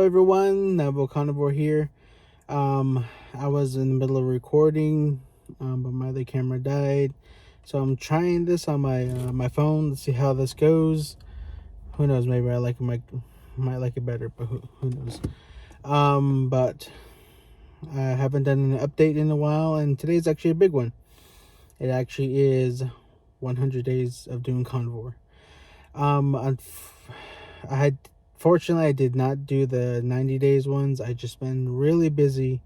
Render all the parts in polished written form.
everyone, Navajo Carnivore here. I was in the middle of recording, but my other camera died. So I'm trying this on my phone to see how this goes. Who knows? Maybe I might like it better, but who knows? But I haven't done an update in a while, and today's actually a big one. It actually is 100 days of doing Carnivore. I had Fortunately I did not do the 90 days ones. I just been really busy.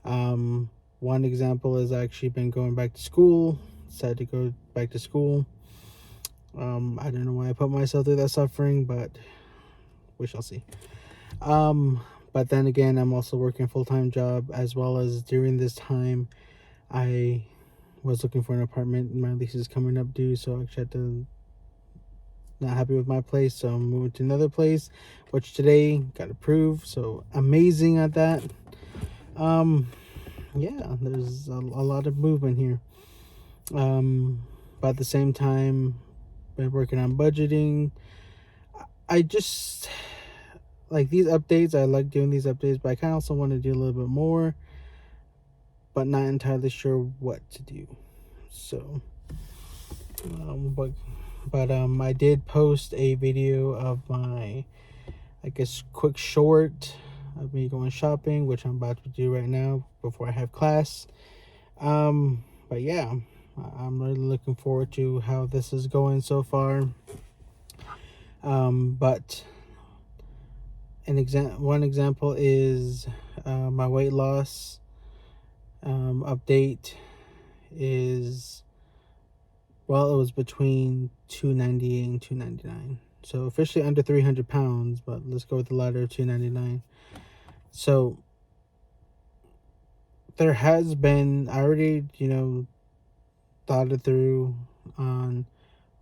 One example is I actually been going back to school. Decided to go back to school. I don't know why I put myself through that suffering, but we shall see. But then again, I'm also working a full-time job, as well as during this time I was looking for an apartment. My lease is coming up due, so I actually had to not happy with my place, so I'm moving to another place, which today got approved. So amazing at that. Yeah, there's a lot of movement here. But at the same time, been working on budgeting. I just like these updates. I like doing these updates, but I kind of also want to do a little bit more, but not entirely sure what to do. So, I did post a video of my, I guess, quick short of me going shopping, which I'm about to do right now before I have class. But yeah, I'm really looking forward to how this is going so far. But one example is my weight loss update is, well, it was between 298 and 299. So officially under 300 pounds, but let's go with the latter of 299. So there has been, I already, thought it through on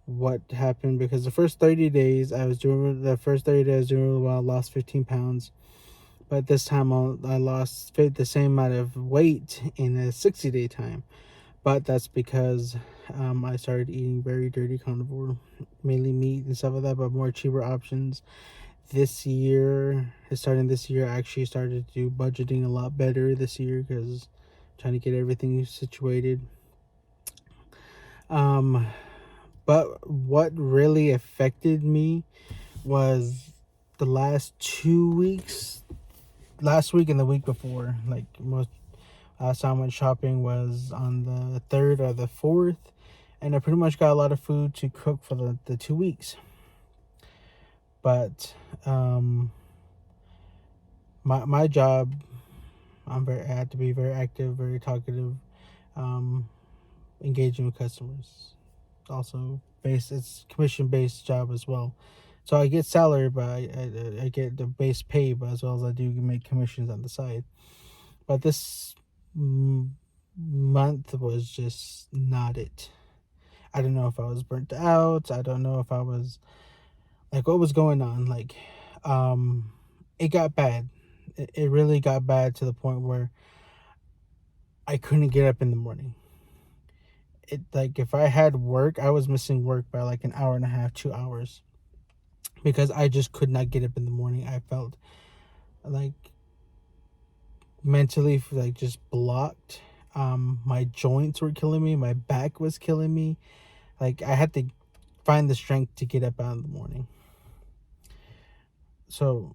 what happened, because the first 30 days I was doing really well. I lost 15 pounds. But this time I lost the same amount of weight in a 60-day time. But that's because I started eating very dirty carnivore, mainly meat and stuff like that, but more cheaper options. Starting this year, I actually started to do budgeting a lot better this year, because trying to get everything situated. But what really affected me was the last 2 weeks. Last week and the week before, like last time I went shopping was on the 3rd or the 4th, and I pretty much got a lot of food to cook for the 2 weeks. But my job, I had to be very active, very talkative, engaging with customers. Also, it's commission based job as well. So I get salary, but I get the base pay, but as well as I do make commissions on the side. But this month was just not it. I don't know if I was burnt out. I don't know if I was, like, what was going on. Like, it got bad. It really got bad to the point where I couldn't get up in the morning. Like, if I had work, I was missing work by like an hour and a half, 2 hours, because I just could not get up in the morning. I felt like mentally like just blocked. My joints were killing me. My back was killing me. Like, I had to find the strength to get up out in the morning. So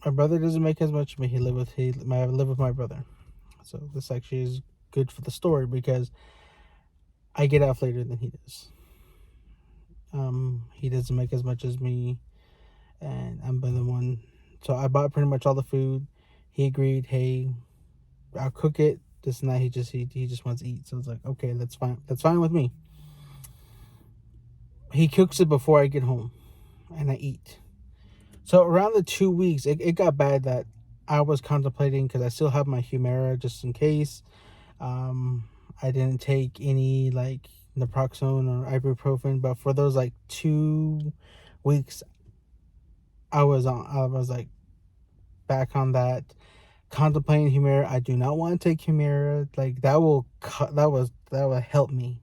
my brother doesn't make as much. I live with my brother. So this actually is good for the story, because I get off later than he does. He doesn't make as much as me, and I'm the one. So I bought pretty much all the food. He agreed, hey, I'll cook it. This and that. He just wants to eat. So it's like, okay, that's fine. That's fine with me. He cooks it before I get home, and I eat. So around the 2 weeks, it got bad that I was contemplating, because I still have my Humira just in case. I didn't take any like naproxone or ibuprofen, but for those like 2 weeks, I was like back on that, contemplating Humira. I do not want to take Humira. Like, that will help me.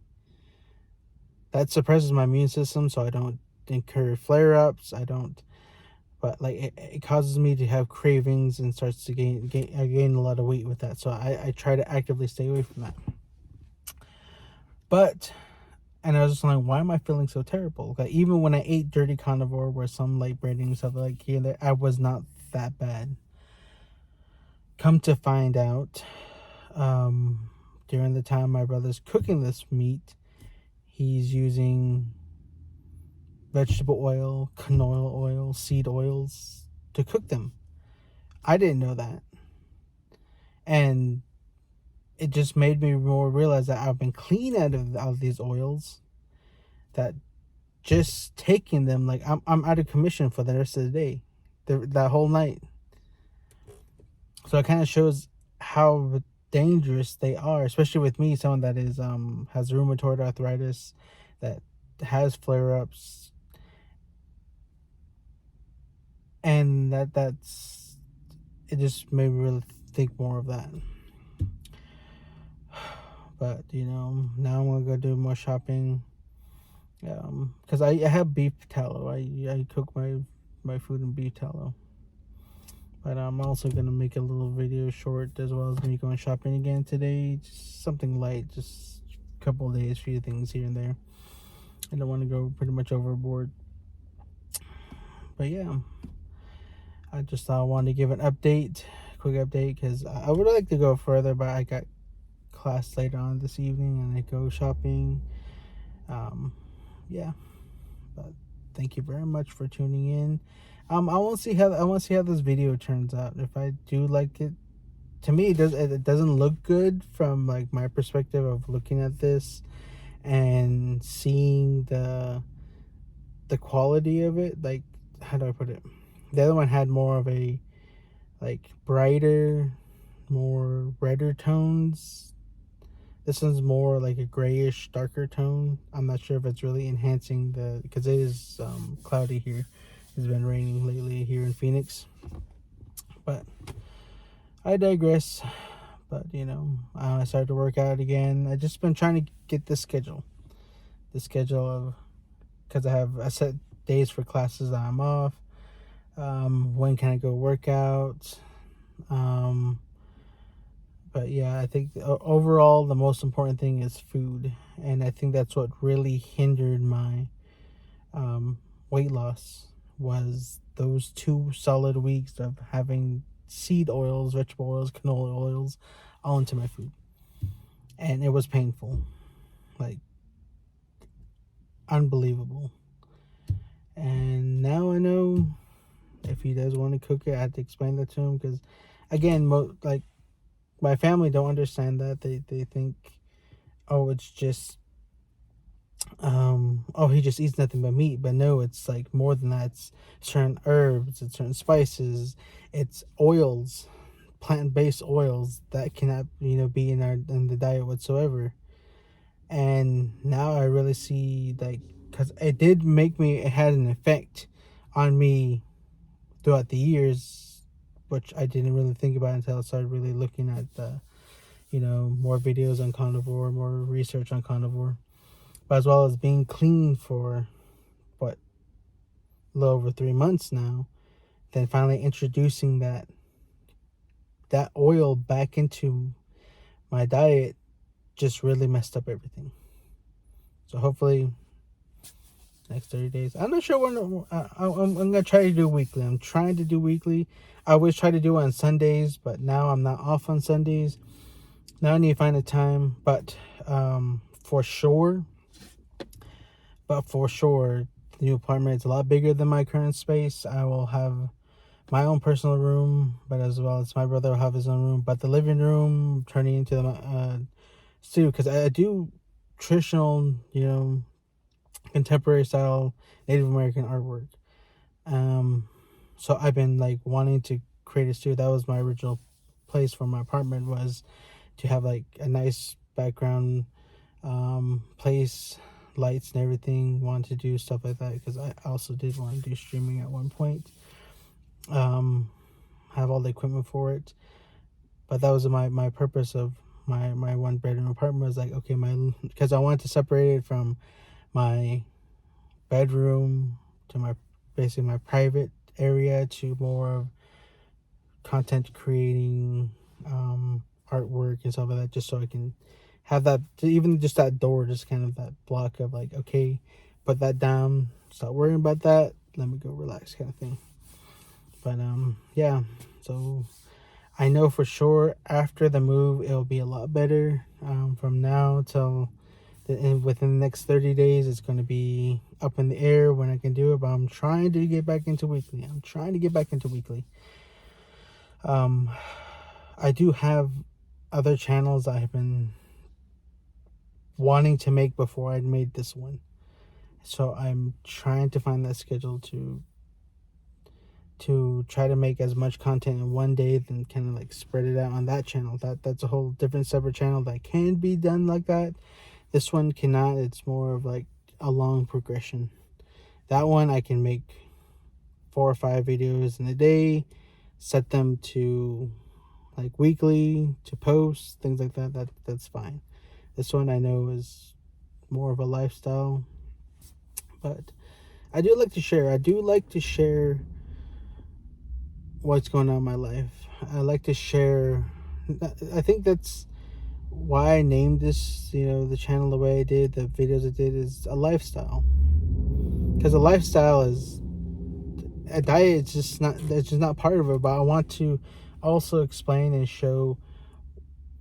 That suppresses my immune system, so I don't incur flare-ups. I don't but like it causes me to have cravings and starts to gain a lot of weight with that. So I try to actively stay away from that. But and I was just like, why am I feeling so terrible? Like even when I ate dirty carnivore, where some light breading and stuff like here and there, I was not that bad. Come to find out, during the time my brother's cooking this meat, he's using vegetable oil, canola oil, seed oils to cook them. I didn't know that. And it just made me more realize that I've been clean out of these oils, that just taking them, like I'm out of commission for the rest of the day, that whole night. So it kind of shows how dangerous they are, especially with me, someone that is has rheumatoid arthritis, that has flare-ups, and that's it just made me really think more of that. But now I'm gonna go do more shopping, because I have beef tallow. I cook my food in beef tallow. But I'm also gonna make a little video short as well as me going shopping again today. Just something light, just a couple of days, few things here and there. I don't want to go pretty much overboard. But yeah, I just wanted to give an update, quick update, because I would like to go further, but I got class later on this evening and I go shopping. Yeah, but thank you very much for tuning in. I want to see how this video turns out. If I do like it, to me it doesn't look good from like my perspective of looking at this and seeing the quality of it. Like, how do I put it? The other one had more of a like brighter, more redder tones. This one's more like a grayish, darker tone. I'm not sure if it's really enhancing because it is cloudy here. It's been raining lately here in Phoenix. But I digress. But I started to work out again. I just been trying to get the schedule of, because I have a set days for classes that I'm off. When can I go work out? But yeah, I think overall the most important thing is food, and I think that's what really hindered my weight loss, was those 2 solid weeks of having seed oils, vegetable oils, canola oils all into my food, and it was painful, like unbelievable. And now I know if he does want to cook it, I have to explain that to him, because again, like my family don't understand that. They think, oh, it's just oh, he just eats nothing but meat. But no, it's like more than that. It's certain herbs, it's certain spices, it's oils, plant-based oils that cannot be in the diet whatsoever. And now I really see, like, because it had an effect on me throughout the years, which I didn't really think about until I started really looking at the more videos on carnivore, more research on carnivore, but as well as being clean for a little over 3 months now. Then finally introducing that oil back into my diet just really messed up everything. So hopefully next 30 days. I'm not sure when. I'm gonna try to do weekly. I'm trying to do weekly. I always try to do it on Sundays, but now I'm not off on Sundays. Now I need to find a time, but for sure, the new apartment is a lot bigger than my current space. I will have my own personal room, but as well as my brother will have his own room. But the living room turning into the studio, because I do traditional, contemporary style Native American artwork. So I've been like wanting to create a studio. That was my original place for my apartment, was to have like a nice background place, lights and everything. Wanted to do stuff like that because I also did want to do streaming at one point. Have all the equipment for it, but that was my purpose of my 1 bedroom apartment. Was like, okay, because I wanted to separate it from my bedroom to basically my private area to more of content creating, artwork and stuff like that, just so I can have that, even just that door, just kind of that block of like, okay, put that down, stop worrying about that, let me go relax, kind of thing. But yeah, so I know for sure after the move it'll be a lot better. From now till within the next 30 days, it's going to be up in the air when I can do it, but I'm trying to get back into weekly. I do have other channels I have been wanting to make before I made this one, so I'm trying to find that schedule to try to make as much content in one day, then kind of like spread it out on that channel. That's a whole different separate channel that can be done like that. This one cannot. It's more of like a long progression. That one I can make 4 or 5 videos in a day, set them to like weekly to post, things like that. That's fine. This one I know is more of a lifestyle, but I do like to share. I do like to share what's going on in my life. I like to share. I think that's why I named this, the channel the way I did, the videos I did, is a lifestyle. Because a lifestyle is a diet. It's just not part of it. But I want to also explain and show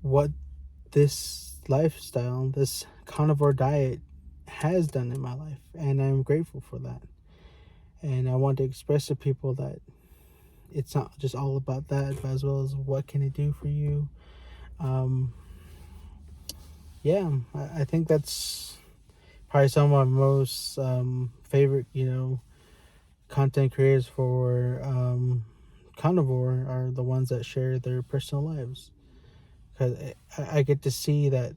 what this lifestyle, this carnivore diet, has done in my life, and I'm grateful for that. And I want to express to people that it's not just all about that, but as well as what can it do for you. Yeah, I think that's probably some of my most favorite, content creators for Carnivore are the ones that share their personal lives, because I get to see that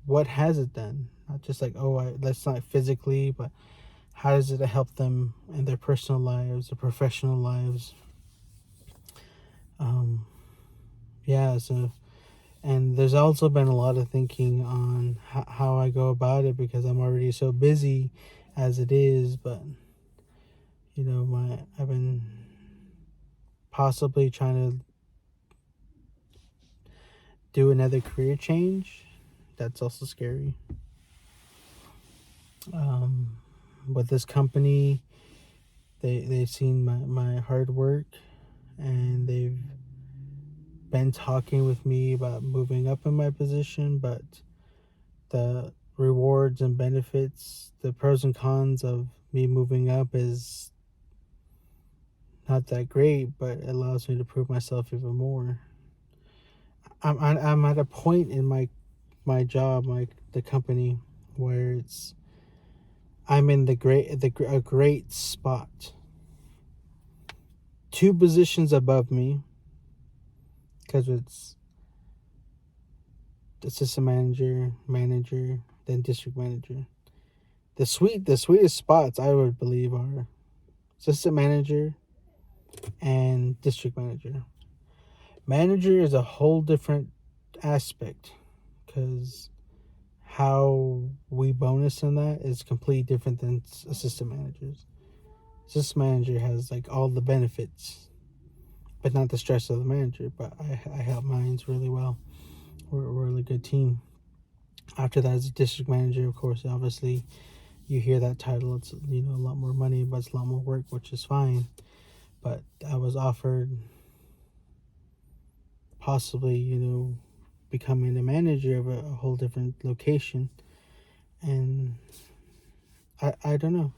what has it done, not just like, that's not physically, but how does it help them in their personal lives, their professional lives. Yeah, so, and there's also been a lot of thinking on how I go about it, because I'm already so busy as it is. But I've been possibly trying to do another career change. That's also scary. With this company, they've seen my hard work, and they've been talking with me about moving up in my position, but the rewards and benefits, the pros and cons of me moving up is not that great, but it allows me to prove myself even more. I'm at a point in my job, the company, where I'm in a great spot. 2 positions above me, because it's assistant manager, then district manager. The sweetest spots, I would believe, are assistant manager and district manager. Manager is a whole different aspect, because how we bonus in that is completely different than assistant managers. Assistant manager has like all the benefits, but not the stress of the manager. But I help mines really well. We're a really good team. After that, as a district manager, of course, obviously, you hear that title. It's a lot more money, but it's a lot more work, which is fine. But I was offered possibly becoming a manager of a whole different location, and I don't know.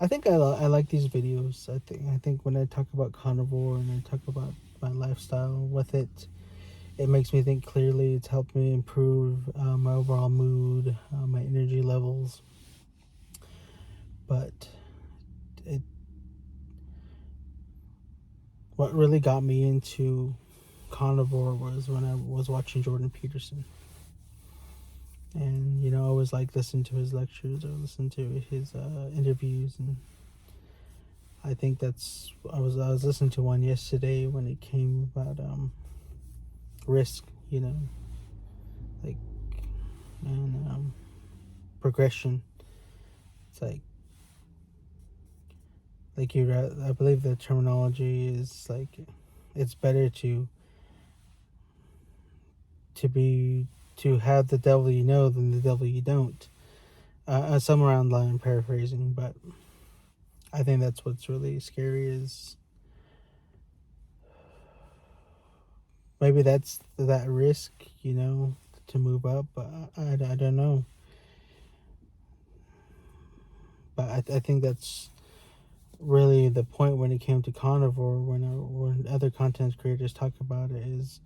I think I like these videos. I think when I talk about carnivore and I talk about my lifestyle with it, it makes me think clearly. It's helped me improve my overall mood, my energy levels. But what really got me into carnivore was when I was watching Jordan Peterson. And I always like listen to his lectures or listen to his interviews, and I think I was listening to one yesterday when it came about risk, like, and progression. It's like you. I believe the terminology is like, it's better to have the devil you know than the devil you don't. Somewhere around the line, I'm paraphrasing, but I think that's what's really scary is maybe that's that risk, to move up, but I don't know. But I think that's really the point when it came to carnivore, when other content creators talk about it, is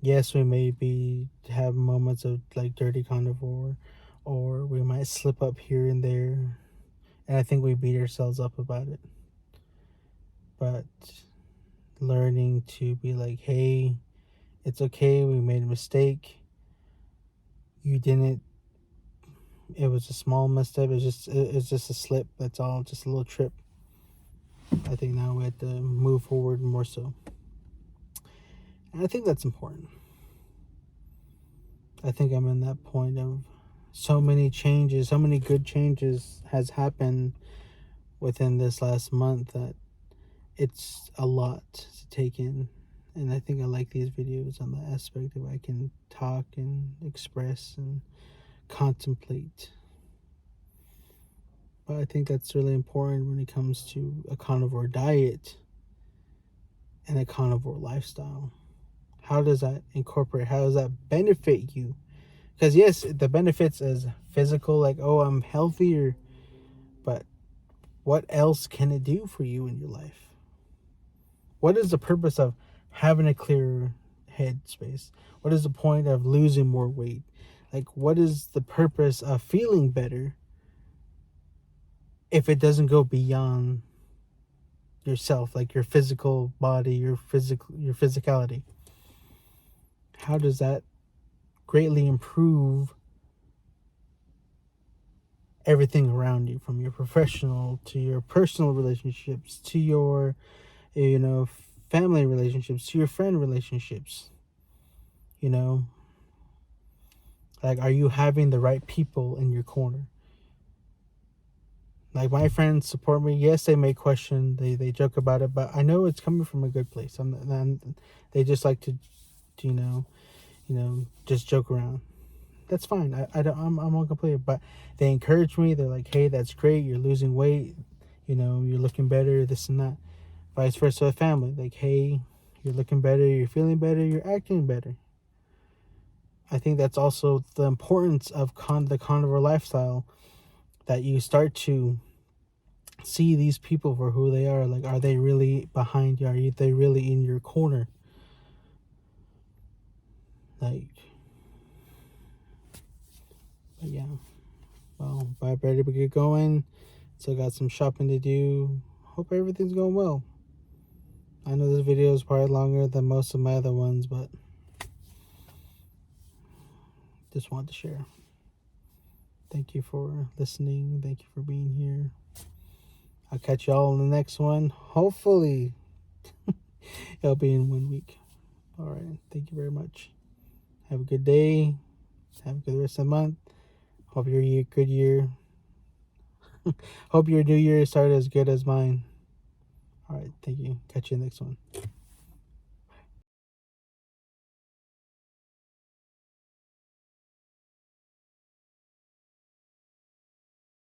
yes, we maybe have moments of like dirty carnivore, or we might slip up here and there, and I think we beat ourselves up about it. But learning to be like, hey, it's okay, we made a mistake. You didn't. It was a small misstep. It's just a slip. That's all. Just a little trip. I think now we have to move forward more so, and I think that's important. I think I'm in that point of so many changes, so many good changes has happened within this last month that it's a lot to take in. And I think I like these videos on the aspect of I can talk and express and contemplate. But I think that's really important when it comes to a carnivore diet and a carnivore lifestyle. How does that incorporate? How does that benefit you? Because yes, the benefits is physical, like, oh, I'm healthier, but what else can it do for you in your life? What is the purpose of having a clearer head space? What is the point of losing more weight? Like, what is the purpose of feeling better if it doesn't go beyond yourself, like your physical body, your physicality? How does that greatly improve everything around you, from your professional to your personal relationships to your family relationships to your friend relationships? Like, are you having the right people in your corner? Like, my friends support me. Yes, they may question, they joke about it, but I know it's coming from a good place. They just like to just joke around. That's fine. I'm all complete. But they encourage me. They're like, hey, that's great. You're losing weight. You're looking better. This and that. Vice versa with family. Like, hey, you're looking better. You're feeling better. You're acting better. I think that's also the importance of the carnivore lifestyle, that you start to see these people for who they are. Like, are they really behind you? Are they really in your corner? Like, but yeah. Well, I better get going. Still got some shopping to do. Hope everything's going well. I know this video is probably longer than most of my other ones, but just wanted to share. Thank you for listening. Thank you for being here. I'll catch y'all in the next one. Hopefully, it'll be in 1 week. All right. Thank you very much. Have a good day. Have a good rest of the month. Hope your good year. Hope your new year started as good as mine. All right. Thank you. Catch you in the next one.